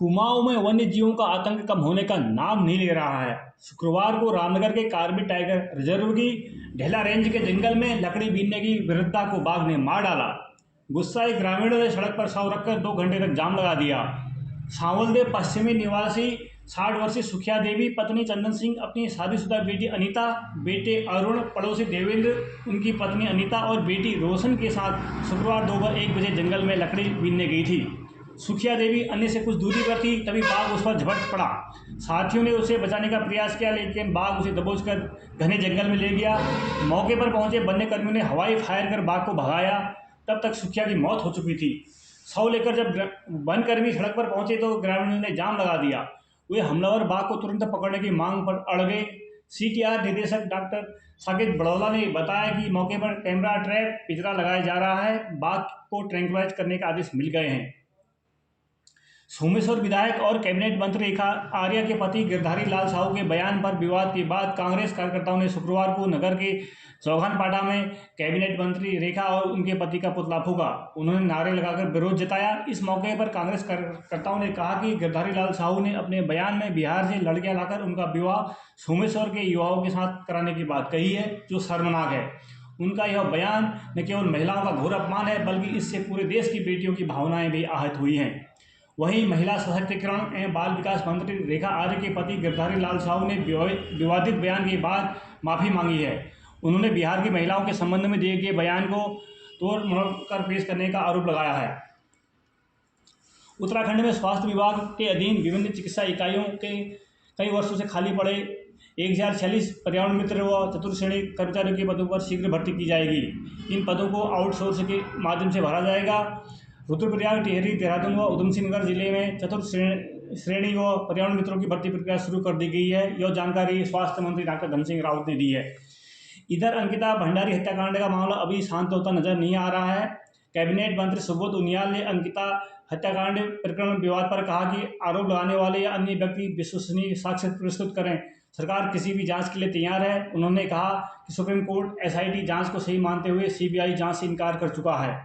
कुमाऊं में वन्य जीवों का आतंक कम होने का नाम नहीं ले रहा है। शुक्रवार को रामनगर के कार्बेट टाइगर रिजर्व की ढेला रेंज के जंगल में लकड़ी बीनने की विरुद्धता को बाघ ने मार डाला। गुस्साए ग्रामीणों ने सड़क पर शव रखकर 2 घंटे तक जाम लगा दिया। सांवलदेव पश्चिमी निवासी 60 वर्षीय सुखिया देवी, पत्नी चंदन सिंह, अपनी शादीशुदा बेटी अनीता, बेटे अरुण, पड़ोसी देवेंद्र, उनकी पत्नी अनीता और बेटी रोशन के साथ शुक्रवार दोपहर 1 बजे जंगल में लकड़ी बीनने गई थी। सुखिया देवी अन्य से कुछ दूरी पर थी, तभी बाघ उस पर झपट पड़ा। साथियों ने उसे बचाने का प्रयास किया, लेकिन बाघ उसे दबोचकर घने जंगल में ले गया। मौके पर पहुंचे वन्य कर्मियों ने हवाई फायर कर बाघ को भगाया। तब तक सुखिया की मौत हो चुकी थी। शव लेकर जब वनकर्मी सड़क पर पहुंचे तो ग्रामीणों ने जाम लगा दिया। वे हमलावर बाघ को तुरंत पकड़ने की मांग पर अड़ गए। सीटीआर निदेशक डॉक्टर साकेत बड़ौला ने बताया कि मौके पर कैमरा ट्रैप पिंजरा लगाया जा रहा है। बाघ को ट्रैंक्विलाइज करने के आदेश मिल गए हैं। सोमेश्वर विधायक और कैबिनेट मंत्री रेखा आर्या के पति गिरधारी लाल साहू के बयान पर विवाद के बाद कांग्रेस कार्यकर्ताओं ने शुक्रवार को नगर के चौहानपाटा में कैबिनेट मंत्री रेखा और उनके पति का पुतला फूंका। उन्होंने नारे लगाकर विरोध जताया। इस मौके पर कांग्रेस कार्यकर्ताओं ने कहा कि गिरधारी लाल साहू ने अपने बयान में बिहार से लड़कियां लाकर उनका विवाह सोमेश्वर के युवाओं के साथ कराने की बात कही है, जो शर्मनाक है। उनका यह बयान न केवल महिलाओं का घोर अपमान है, बल्कि इससे पूरे देश की बेटियों की भावनाएं भी आहत हुई हैं। वहीं महिला सशक्तिकरण एवं बाल विकास मंत्री रेखा आर्य के पति गिरधारी लाल साहू ने विवादित बयान के बाद माफी मांगी है। उन्होंने बिहार की महिलाओं के संबंध में दिए गए बयान को तोड़ मरोड़ कर पेश करने का आरोप लगाया है। उत्तराखंड में स्वास्थ्य विभाग के अधीन विभिन्न चिकित्सा इकाइयों के कई वर्षों से खाली पड़े 1046 पर्यावरण मित्र व चतुर्श्रेणी कर्मचारियों के पदों पर शीघ्र भर्ती की जाएगी। इन पदों को आउटसोर्स के माध्यम से भरा जाएगा। रुद्रप्रयाग, टिहरी, देहरादून व उधमसिंह नगर जिले में चतुर्श्रेणी व पर्यावरण मित्रों की भर्ती प्रक्रिया शुरू कर दी गई है। यह जानकारी स्वास्थ्य मंत्री डॉक्टर धन सिंह रावत ने दी है। इधर अंकिता भंडारी हत्याकांड का मामला अभी शांत होता नजर नहीं आ रहा है। कैबिनेट मंत्री सुबोध उनियाल ने अंकिता हत्याकांड प्रकरण विवाद पर कहा कि आरोप लगाने वाले या अन्य व्यक्ति विश्वसनीय साक्ष्य प्रस्तुत करें। सरकार किसी भी जांच के लिए तैयार है। उन्होंने कहा कि सुप्रीम कोर्ट एसआईटी जांच को सही मानते हुए सीबीआई जांच से इनकार कर चुका है।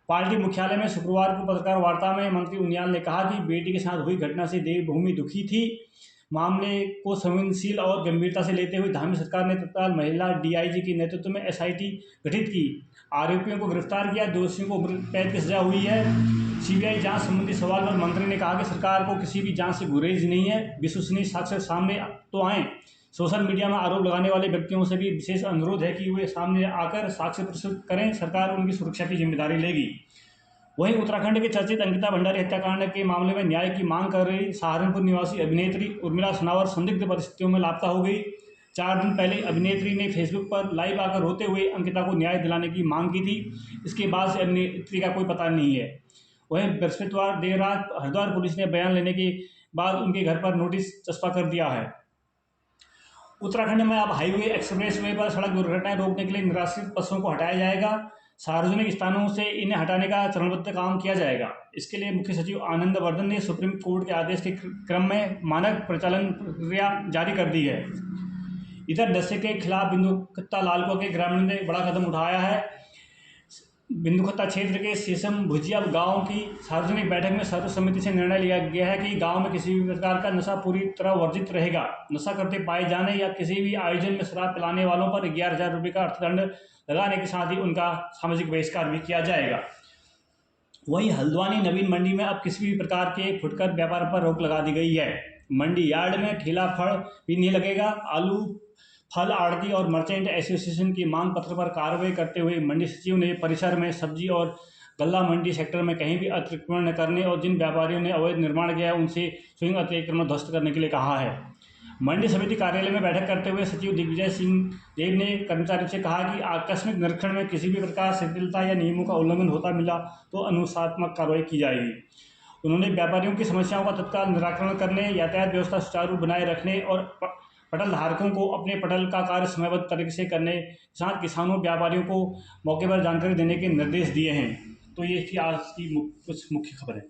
पार्टी मुख्यालय में शुक्रवार को पत्रकार वार्ता में मंत्री उनियाल ने कहा कि बेटी के साथ हुई घटना से देवभूमि दुखी थी। मामले को संवेदनशील और गंभीरता से लेते हुए धामी सरकार ने तत्काल महिला डीआईजी के नेतृत्व में एसआईटी गठित की, आरोपियों को गिरफ्तार किया, दोषियों को उम्र कैद की सजा हुई है। सीबीआई जांच संबंधी सवाल पर मंत्री ने कहा कि सरकार को किसी भी जांच से गुरेज नहीं है। विश्वसनीय साक्ष्य सामने तो आए। सोशल मीडिया में आरोप लगाने वाले व्यक्तियों से भी विशेष अनुरोध है कि वे सामने आकर साक्ष्य प्रस्तुत करें। सरकार उनकी सुरक्षा की जिम्मेदारी लेगी। वहीं उत्तराखंड के चर्चित अंकिता भंडारी हत्याकांड के मामले में न्याय की मांग कर रही सहारनपुर निवासी अभिनेत्री उर्मिला सनावर संदिग्ध परिस्थितियों में लापता हो गई। 4 दिन पहले अभिनेत्री ने फेसबुक पर लाइव आकर रोते हुए अंकिता को न्याय दिलाने की मांग की थी। इसके बाद से अभिनेत्री का कोई पता नहीं है। वहीं बृहस्पतिवार देर रात हरिद्वार पुलिस ने बयान लेने के बाद उनके घर पर नोटिस चस्पा कर दिया है। उत्तराखंड में अब हाईवे एक्सप्रेस वे पर सड़क दुर्घटनाएं रोकने के लिए निराश्रित पशुओं को हटाया जाएगा। सार्वजनिक स्थानों से इन्हें हटाने का चरणबद्ध काम किया जाएगा। इसके लिए मुख्य सचिव आनंद वर्धन ने सुप्रीम कोर्ट के आदेश के क्रम में मानक प्रचालन प्रक्रिया जारी कर दी है। इधर नशे के खिलाफ बिंदुखत्ता लालको के ग्रामीणों ने बड़ा कदम उठाया है। बिंदुखत्ता क्षेत्र के शीशम भुजिया गांव की सार्वजनिक बैठक में सर्वसम्मति से निर्णय लिया गया है कि गांव में किसी भी प्रकार का नशा पूरी तरह वर्जित रहेगा। नशा करते पाए जाने या किसी भी आयोजन में शराब पिलाने वालों पर 11,000 रुपये का अर्थदंड लगाने के साथ ही उनका सामाजिक बहिष्कार भी किया जाएगा। वहीं हल्द्वानी नवीन मंडी में अब किसी भी प्रकार के फुटकर व्यापार पर रोक लगा दी गई है। मंडी यार्ड में ठेला फल भी नहीं लगेगा। आलू फल आड़ती और मर्चेंट एसोसिएशन की मांग पत्र पर कार्रवाई करते हुए मंडी सचिव ने परिसर में सब्जी और गल्ला मंडी सेक्टर में कहीं भी अतिक्रमण न करने और जिन व्यापारियों ने अवैध निर्माण किया है उनसे स्वयं अतिक्रमण ध्वस्त करने के लिए कहा है। मंडी समिति कार्यालय में बैठक करते हुए सचिव दिग्विजय सिंह देव ने कर्मचारियों से कहा कि आकस्मिक निरीक्षण में किसी भी प्रकार शिथिलता या नियमों का उल्लंघन होता मिला तो अनुशासनात्मक कार्रवाई की जाएगी। उन्होंने व्यापारियों की समस्याओं का तत्काल निराकरण करने, यातायात व्यवस्था सुचारू बनाए रखने और पटल धारकों को अपने पटल का कार्य समयबद्ध तरीके से करने के साथ किसानों व्यापारियों को मौके पर जानकारी देने के निर्देश दिए हैं। तो ये थी आज की कुछ मुख्य खबरें।